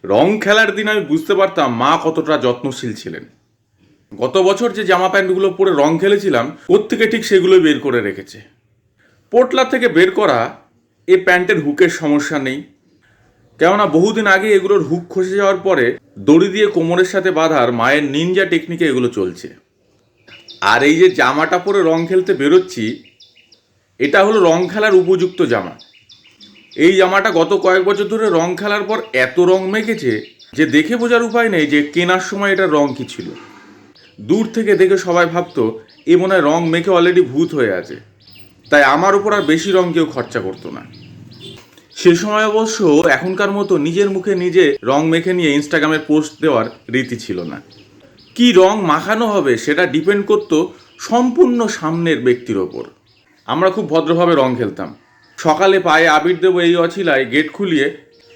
রং খেলার দিন আমি বুঝতে পারতাম মা কতটা যত্নশীল ছিলেন। গত বছর যে জামা প্যান্টগুলো পরে রং খেলেছিলাম থেকে ঠিক সেগুলোই বের করে রেখেছে। পোটলা থেকে বের করা এই প্যান্টের হুকের সমস্যা নেই, কেননা বহুদিন আগে এগুলোর হুক খসে যাওয়ার পরে দড়ি দিয়ে কোমরের সাথে বাঁধার মায়ের নিনজা টেকনিকে এগুলো চলছে। আর এই যে জামাটা পরে রং খেলতে বেরোচ্ছি, এটা হলো রং খেলার উপযুক্ত জামা। এই জামাটা গত কয়েক বছর ধরে রং খেলার পর এত রং মেখেছে যে দেখে বোঝার উপায় নেই যে কেনার সময় এটার রং কী ছিল। দূর থেকে দেখে সবাই ভাবতো এ মনে হয় রং মেখে অলরেডি ভূত হয়ে আছে, তাই আমার উপর আর বেশি রং কেউ খরচা করতো না। সে সময় অবশ্য এখনকার মতো নিজের মুখে নিজে রং মেখে নিয়ে ইনস্টাগ্রামে পোস্ট দেওয়ার রীতি ছিল না। কি রং মাখানো হবে সেটা ডিপেন্ড করতো সম্পূর্ণ সামনের ব্যক্তির ওপর। আমরা খুব ভদ্রভাবে রং খেলতাম। সকালে পায়ে আবির দেবো এই অছিলায় গেট খুলিয়ে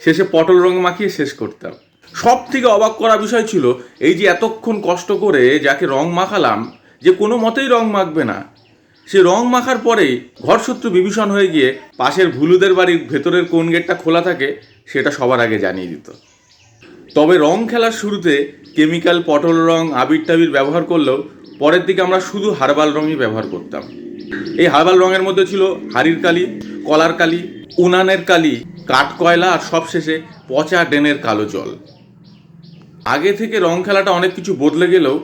শেষে পটল রং মাখিয়ে শেষ করতাম। সব থেকে অবাক করা বিষয় ছিল এই যে এতক্ষণ কষ্ট করে যাকে রং মাখালাম, যে কোনো মতেই রং মাখবে না, সে রং মাখার পরেই ঘরশত্রু বিভীষণ হয়ে গিয়ে পাশের ভুলুদের বাড়ির ভেতরের কোন গেটটা খোলা থাকে সেটা সবার আগে জানিয়ে দিত। তবে রং খেলার শুরুতে কেমিক্যাল পটল রং আবির টাবির ব্যবহার করলেও পরের দিকে আমরা শুধু হার্বাল রঙই ব্যবহার করতাম। এই হার্বাল রঙের মধ্যে ছিল হাড়ির কালি, কলার কালি, উনানের কালি, কাঠকয়লা আর সবশেষে পচা ড্রেনের কালো জল। আগে থেকে রং খেলাটা অনেক কিছু বদলে গেলেও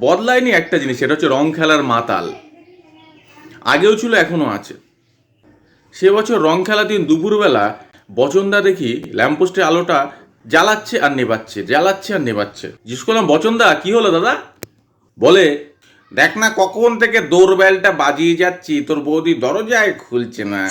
বদলায়নি একটা জিনিস, সেটা হচ্ছে রং খেলার মাতাল। আগেও ছিল, এখনও আছে। সে বছর রং খেলা দিন দুপুরবেলা বচনদা দেখি ল্যাম্পপোস্টে আলোটা জ্বালাচ্ছে আর নেবাচ্ছে, জ্বালাচ্ছে আর নেবাচ্ছে। জিজ্ঞেস করলাম, বচনদা কি হলো দাদা? বলে, দেখ না কখন থেকে দৌড়বেলটা বাজিয়ে যাচ্ছি, তোর বৌদি দরজায় খুলছে না।